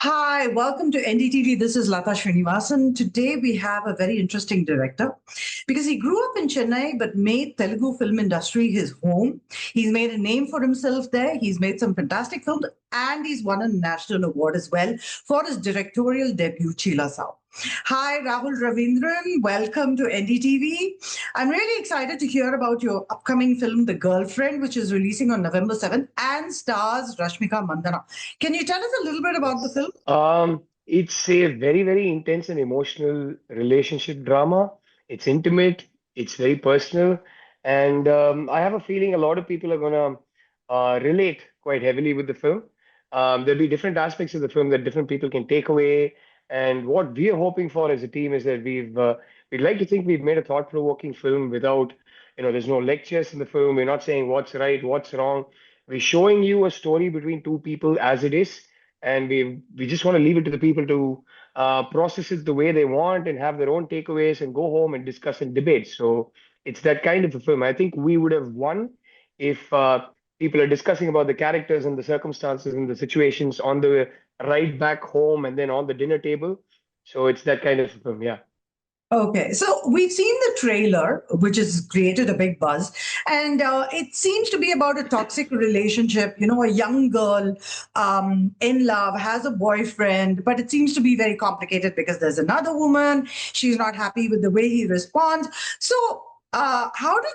Hi, welcome to NDTV. This is Lata Srinivasan. Today we have a very interesting director because he grew up in Chennai but made Telugu film industry his home. He's made a name for himself there. He's made some fantastic films and he's won a national award as well for his directorial debut, Chi La Sow. Hi, Rahul Ravindran. Welcome to NDTV. I'm really excited to hear about your upcoming film, The Girlfriend, which is releasing on November 7th and stars Rashmika Mandanna. Can you tell us a little bit about the Yes. film? It's a very, very intense and emotional relationship drama. It's intimate, it's very personal, and I have a feeling a lot of people are gonna relate quite heavily with the film. There'll be different aspects of the film that different people can take away, and what we are hoping for as a team is that we'd like to think we've made a thought-provoking film without, there's no lectures in the film. We're not saying what's right, what's wrong. We're showing you a story between two people as it is, and we just want to leave it to the people to process it the way they want and have their own takeaways and go home and discuss and debate. So it's that kind of a film. I think we would have won if people are discussing about the characters and the circumstances and the situations on the ride back home and then on the dinner table. So it's that kind of a film, yeah. Okay, so we've seen the trailer, which has created a big buzz, and it seems to be about a toxic relationship. You know, a young girl in love has a boyfriend, but it seems to be very complicated because there's another woman. She's not happy with the way he responds. So, how did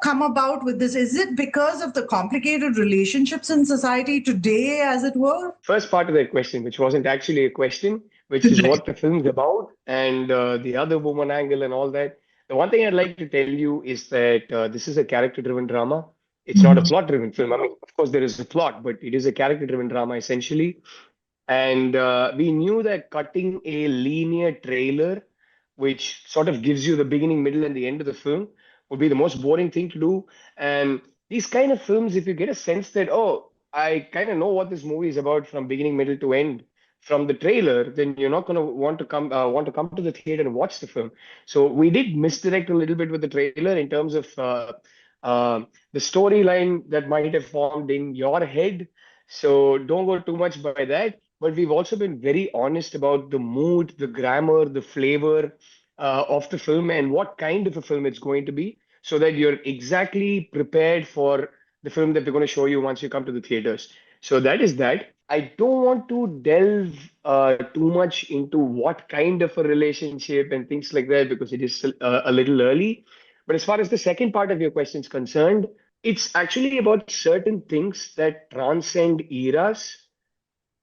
come about with this? Is it because of the complicated relationships in society today, as it were? First part of that question, which wasn't actually a question, which is what the film's about, and the other woman angle and all that. The one thing I'd like to tell you is that this is a character-driven drama. It's not a plot-driven film. I mean, of course, there is a plot, but it is a character-driven drama essentially. And we knew that cutting a linear trailer, which sort of gives you the beginning, middle, and the end of the film, would be the most boring thing to do. And these kind of films, if you get a sense that, oh, I kind of know what this movie is about from beginning, middle to end from the trailer, then you're not going to want to come to the theater and watch the film. So we did misdirect a little bit with the trailer in terms of the storyline that might have formed in your head. So don't go too much by that. But we've also been very honest about the mood, the grammar, the flavor of the film and what kind of a film it's going to be, so that you're exactly prepared for the film that we're going to show you once you come to the theaters. So that is that. I don't want to delve too much into what kind of a relationship and things like that because it is a little early. But as far as the second part of your question is concerned, it's actually about certain things that transcend eras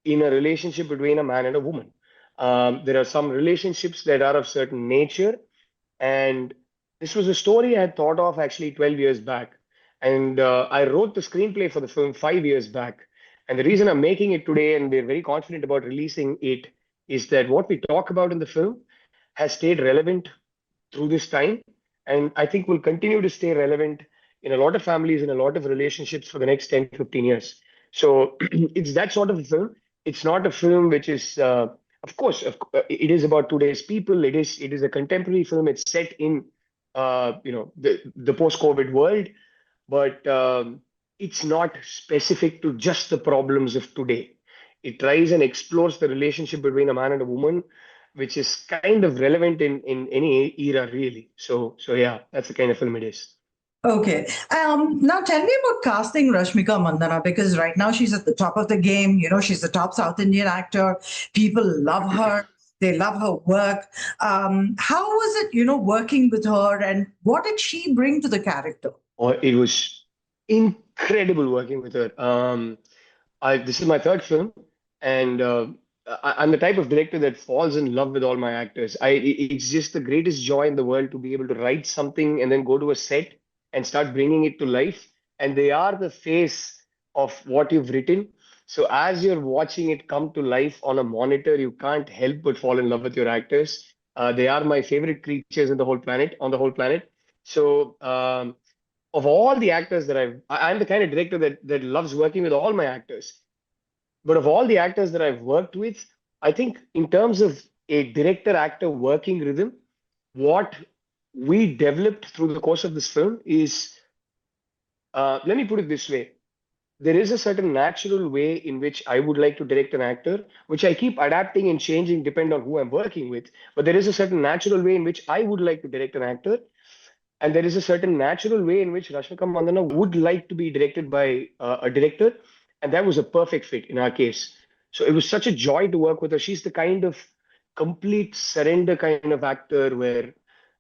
in a relationship between a man and a woman. There are some relationships that are of certain nature, and this was a story I had thought of actually 12 years back. And I wrote the screenplay for the film 5 years back. And the reason I'm making it today and we're very confident about releasing it is that what we talk about in the film has stayed relevant through this time. And I think will continue to stay relevant in a lot of families and a lot of relationships for the next 10, 15 years. So it's that sort of a film. It's not a film which is, of course, it is about today's people. It is a contemporary film. It's set in, the post-COVID world, but it's not specific to just the problems of today. It tries and explores the relationship between a man and a woman, which is kind of relevant in any era, really. So yeah, that's the kind of film it is. Okay. Now tell me about casting Rashmika Mandanna because right now she's at the top of the game. You know, she's the top South Indian actor. People love her. They love her work. How was it, working with her and what did she bring to the character? Or it was incredible working with her. This is my third film, and I'm the type of director that falls in love with all my actors. It's just the greatest joy in the world to be able to write something and then go to a set and start bringing it to life. And they are the face of what you've written. So as you're watching it come to life on a monitor, you can't help but fall in love with your actors. They are my favorite creatures in the whole planet, on the whole planet. So of all the actors that I'm the kind of director that loves working with all my actors. But of all the actors that I've worked with, I think in terms of a director actor working rhythm, what we developed through the course of this film is, let me put it this way. there is a certain natural way in which I would like to direct an actor, which I keep adapting and changing depending on who I'm working with. But there is a certain natural way in which I would like to direct an actor, and there is a certain natural way in which Rashmika Mandanna would like to be directed by a director, and that was a perfect fit in our case. So it was such a joy to work with her. She's the kind of complete surrender kind of actor where,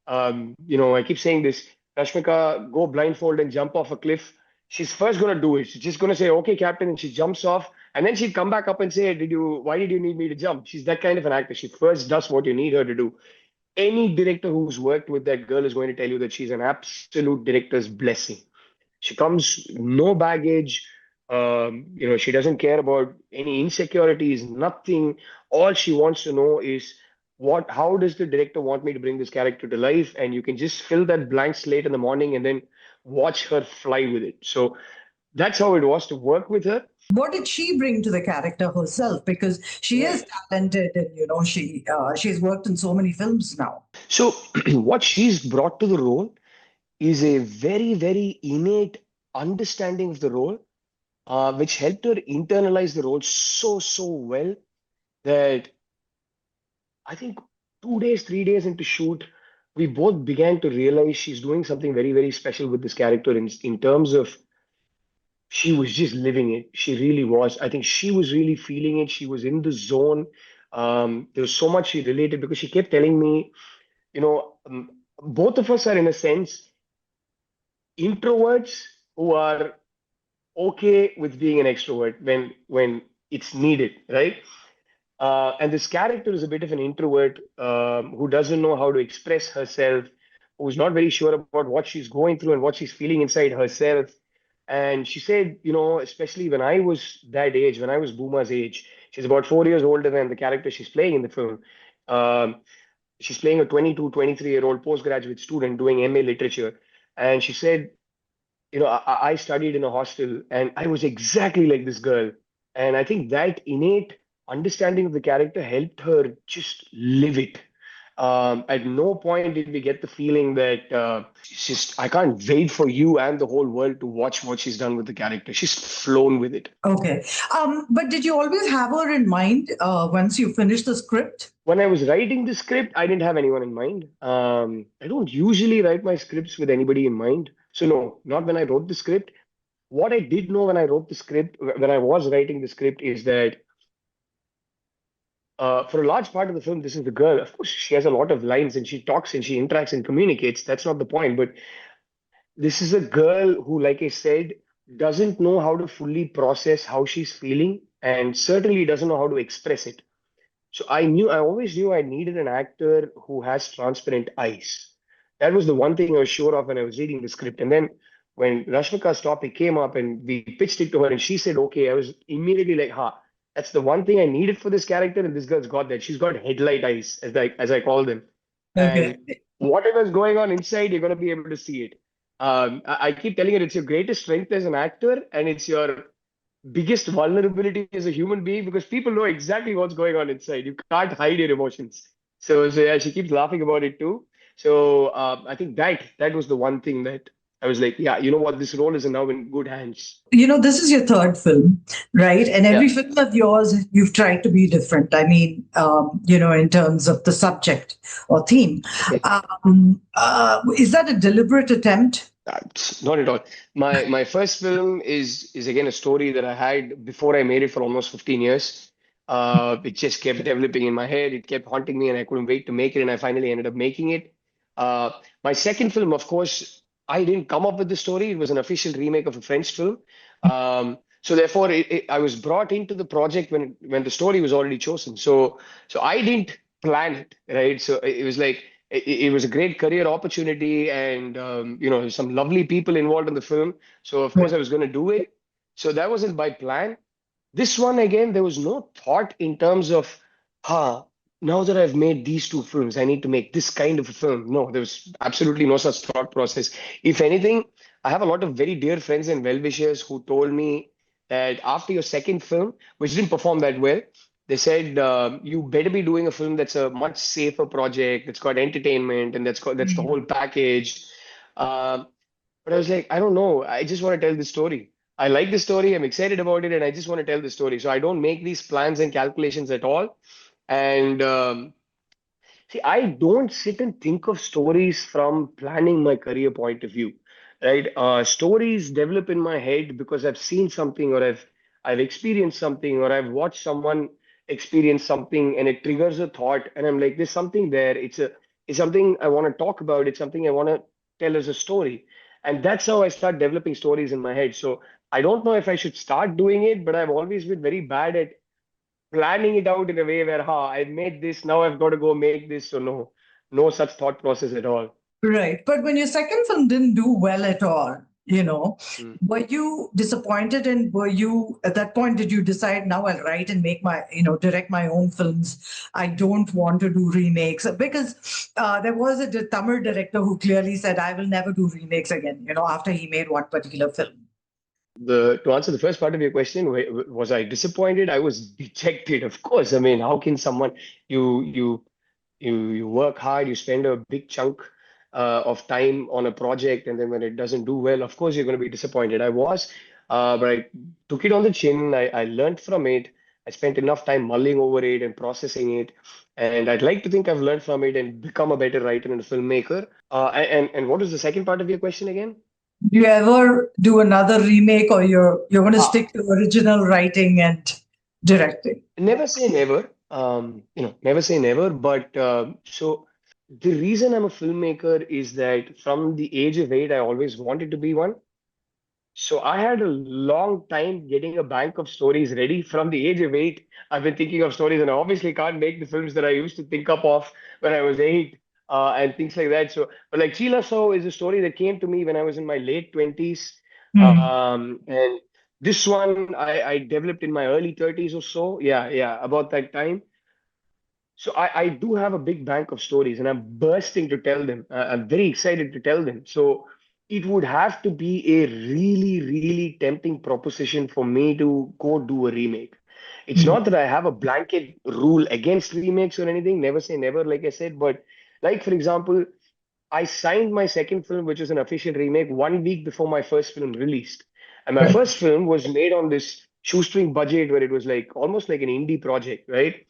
I keep saying this: Rashmika, go blindfold and jump off a cliff. She's first gonna do it. She's just gonna say, "Okay, Captain," and she jumps off, and then she'd come back up and say, Why did you need me to jump?" She's that kind of an actor. She first does what you need her to do. Any director who's worked with that girl is going to tell you that she's an absolute director's blessing. She comes no baggage. She doesn't care about any insecurities, nothing. All she wants to know is how does the director want me to bring this character to life? And you can just fill that blank slate in the morning and then watch her fly with it. So that's how it was to work with her. What did she bring to the character herself? Because she is talented, and she's worked in so many films now. So what she's brought to the role is a very, very innate understanding of the role, which helped her internalize the role so well that I think 2 days, 3 days into shoot, we both began to realize she's doing something very, very special with this character in terms of she was just living it. She really was. I think she was really feeling it. She was in the zone. There was so much she related because she kept telling me, both of us are in a sense introverts who are okay with being an extrovert when it's needed, right? And this character is a bit of an introvert who doesn't know how to express herself, who's not very sure about what she's going through and what she's feeling inside herself. And she said, especially when I was that age, when I was Bhooma's age, she's about 4 years older than the character she's playing in the film. She's playing a 22, 23-year-old postgraduate student doing MA literature. And she said, I studied in a hostel and I was exactly like this girl. And I think that innate understanding of the character helped her just live it. At no point did we get the feeling that it's just, I can't wait for you and the whole world to watch what she's done with the character. She's flown with it. Okay. But did you always have her in mind once you finished the script? When I was writing the script, I didn't have anyone in mind. I don't usually write my scripts with anybody in mind. So no, not when I wrote the script. What I did know when I wrote the script, when I was writing the script, is that for a large part of the film, this is the girl. Of course, she has a lot of lines and she talks and she interacts and communicates. That's not the point. But this is a girl who, like I said, doesn't know how to fully process how she's feeling and certainly doesn't know how to express it. So I always knew I needed an actor who has transparent eyes. That was the one thing I was sure of when I was reading the script. And then when Rashmika's topic came up and we pitched it to her and she said, okay, I was immediately like, that's the one thing I needed for this character. And this girl's got that. She's got headlight eyes, as I call them. Okay. And whatever's going on inside, you're going to be able to see it. I keep telling her it's your greatest strength as an actor and it's your biggest vulnerability as a human being because people know exactly what's going on inside. You can't hide your emotions. So yeah, she keeps laughing about it too. So I think that was the one thing that I was like, yeah, you know what, this role is now in good hands. This is your third film, right? And every Yeah. film of yours, you've tried to be different. I mean, in terms of the subject or theme. Is that a deliberate attempt? Not at all. My first film is again a story that I had before I made it for almost 15 years. It just kept developing in my head. It kept haunting me, and I couldn't wait to make it. And I finally ended up making it. My second film, of course, I didn't come up with the story. It was an official remake of a French film. So therefore, I was brought into the project when the story was already chosen. So I didn't plan it, right? So it was like it was a great career opportunity, and some lovely people involved in the film. So of course, I was going to do it. So that wasn't by plan. This one again, there was no thought in terms of, now that I've made these two films, I need to make this kind of a film. No, there was absolutely no such thought process. If anything, I have a lot of very dear friends and well-wishers who told me that after your second film, which didn't perform that well, they said you better be doing a film that's a much safer project, that's got entertainment, and that's the whole package. But I was like, I don't know. I just want to tell this story. I like the story. I'm excited about it, and I just want to tell the story. So I don't make these plans and calculations at all. And see, I don't sit and think of stories from planning my career point of view, right? Stories develop in my head because I've seen something, or I've experienced something, or I've watched someone experience something, and it triggers a thought, and I'm like, there's something there. It's something I want to talk about. It's something I want to tell as a story, and that's how I start developing stories in my head. So I don't know if I should start doing it, but I've always been very bad at planning it out in a way where, I made this, now I've got to go make this. So no, no such thought process at all. Right. But when your second film didn't do well at all, Mm. were you disappointed? And were you, at that point, did you decide, now I'll write and make my, direct my own films? I don't want to do remakes? Because there was a Tamil director who clearly said, I will never do remakes again, after he made one particular film. To answer the first part of your question, was I disappointed? I was dejected, of course. I mean, how can someone you you you work hard, you spend a big chunk of time on a project, and then when it doesn't do well, of course you're going to be disappointed. I was, but I took it on the chin. I learned from it. I spent enough time mulling over it and processing it, and I'd like to think I've learned from it and become a better writer and a filmmaker. And what was the second part of your question again? Do you ever do another remake, or you're going to Ah, stick to original writing and directing? Never say never. Never say never. But so the reason I'm a filmmaker is that from the age of 8, I always wanted to be one. So I had a long time getting a bank of stories ready. From the age of 8, I've been thinking of stories, and I obviously can't make the films that I used to think up of when I was 8, and things like that. So, but like Chi La Sow is a story that came to me when I was in my late 20s. Hmm. And this one I developed in my early 30s or so. Yeah, yeah, about that time. So I do have a big bank of stories, and I'm bursting to tell them. I'm very excited to tell them. So it would have to be a really, really tempting proposition for me to go do a remake. It's not that I have a blanket rule against remakes or anything. Never say never, like I said. But like for example, I signed my second film, which is an official remake, 1 week before my first film released. And my Right. first film was made on this shoestring budget where it was like almost like an indie project, right?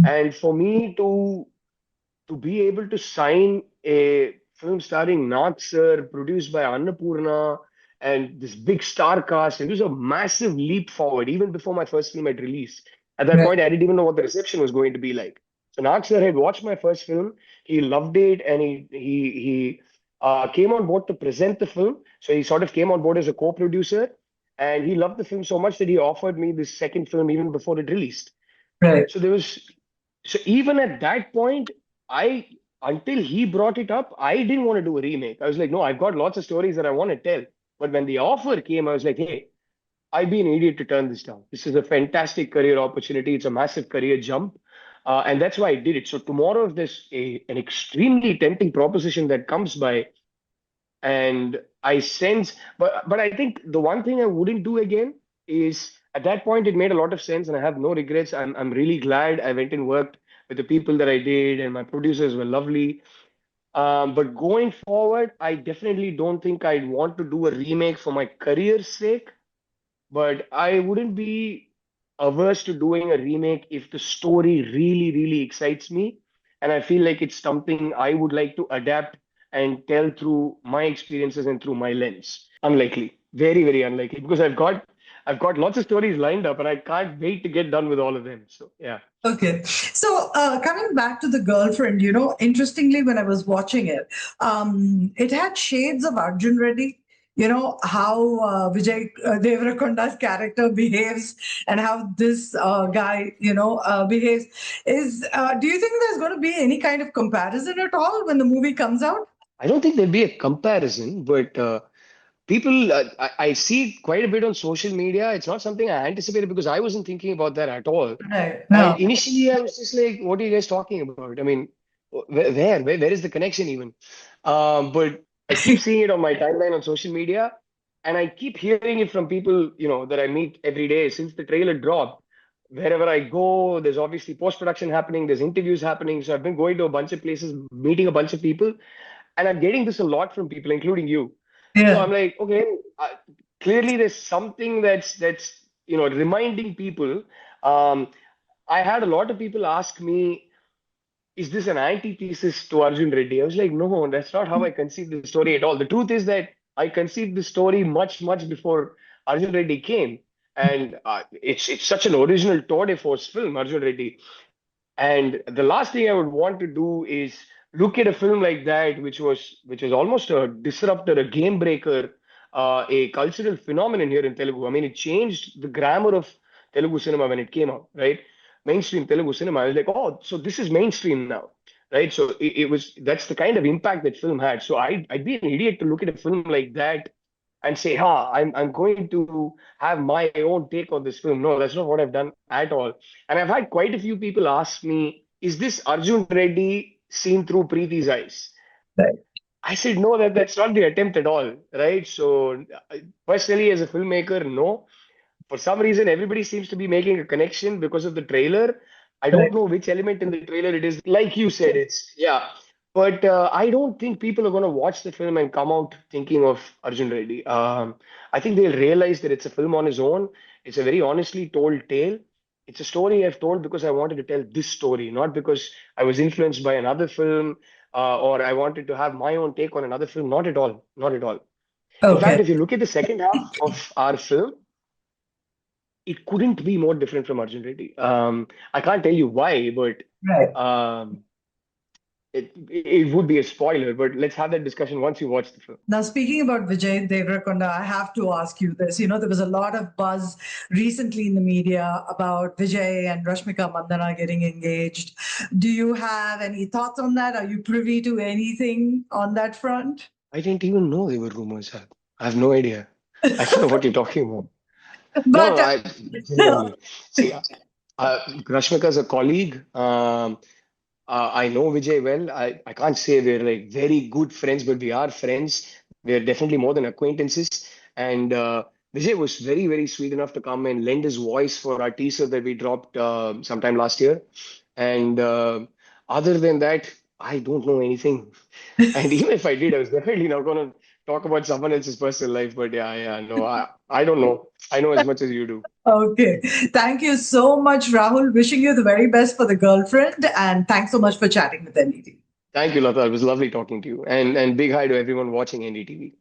And for me to be able to sign a film starring Nath Sir, produced by Annapurna, and this big star cast, and it was a massive leap forward, even before my first film had released. At that Right. point, I didn't even know what the reception was going to be like. So Nath Sir had watched my first film, he loved it, and he came on board to present the film. So he sort of came on board as a co-producer, and he loved the film so much that he offered me this second film even before it released. Right. So there was, so even at that point, I until he brought it up, I didn't want to do a remake. I was like, no, I've got lots of stories that I want to tell. But when the offer came, I was like, hey, I'd be an idiot to turn this down. This is a fantastic career opportunity. It's a massive career jump. And that's why I did it. So tomorrow, if there's an extremely tempting proposition that comes by, and I sense, but I think the one thing I wouldn't do again is at that point it made a lot of sense, and I have no regrets. I'm really glad I went and worked with the people that I did, and my producers were lovely. But going forward, I definitely don't think I'd want to do a remake for my career's sake. But I wouldn't be averse to doing a remake if the story really, really excites me. And I feel like it's something I would like to adapt and tell through my experiences and through my lens. Unlikely, very, very unlikely, because I've got lots of stories lined up and I can't wait to get done with all of them. So yeah. Okay. So coming back to the girlfriend, interestingly, when I was watching it, it had shades of Arjun Reddy. How Vijay Deverakonda's character behaves, and how this guy, behaves. Do you think there's going to be any kind of comparison at all when the movie comes out? I don't think there'd be a comparison, but people, I see it quite a bit on social media. It's not something I anticipated because I wasn't thinking about that at all. Right. And No. initially, I was just like, what are you guys talking about? I mean, where is the connection even? But I keep seeing it on my timeline on social media, and I keep hearing it from people, that I meet every day since the trailer dropped. Wherever I go, there's obviously post-production happening, there's interviews happening. So I've been going to a bunch of places, meeting a bunch of people, and I'm getting this a lot from people, including you. So Yeah. I'm like, okay, clearly there's something that's reminding people. Um, I had a lot of people ask me, is this an antithesis to Arjun Reddy? I was like, no, that's not how I conceived the story at all. The truth is that I conceived the story much before Arjun Reddy came, and it's such an original tour de force film, Arjun Reddy. And the last thing I would want to do is look at a film like that, which was almost a disruptor, a game breaker, a cultural phenomenon here in Telugu. I mean, it changed the grammar of Telugu cinema when it came out, right? Mainstream Telugu cinema. I was like, oh, so this is mainstream now, right? So it was that's the kind of impact that film had. So I'd be an idiot to look at a film like that and say, I'm going to have my own take on this film. No, that's not what I've done at all. And I've had quite a few people ask me, is this Arjun Reddy seen through Preeti's eyes? Right. I said, no, that's not the attempt at all, right? So, personally, as a filmmaker, no. For some reason, everybody seems to be making a connection because of the trailer. I don't Right. know which element in the trailer it is. Like you said, it's, yeah. But I don't think people are going to watch the film and come out thinking of Arjun Reddy. I think they'll realize that it's a film on its own. It's a very honestly told tale. It's a story I've told because I wanted to tell this story, not because I was influenced by another film, or I wanted to have my own take on another film. Not at all. Not at all. In Okay. fact, if you look at the second half of our film, it couldn't be more different from Arjun Reddy. I can't tell you why, but Right. um, it would be a spoiler. But let's have that discussion once you watch the film. Now, speaking about Vijay Deverakonda, I have to ask you this. There was a lot of buzz recently in the media about Vijay and Rashmika Mandanna getting engaged. Do you have any thoughts on that? Are you privy to anything on that front? I didn't even know they were rumors. I have no idea. I don't know what you're talking about. No, But no, I genuinely see. Rashmika is a colleague. I know Vijay well. I can't say we're like very good friends, but we are friends. We're definitely more than acquaintances. And Vijay was very sweet enough to come and lend his voice for our teaser that we dropped sometime last year. And other than that, I don't know anything. And even if I did, I was definitely not going to talk about someone else's personal life. But yeah, no, I don't know. I know as much as you do. okay. Thank you so much, Rahul. Wishing you the very best for the girlfriend. And thanks so much for chatting with NDTV. Thank you, Lata. It was lovely talking to you. And big hi to everyone watching NDTV.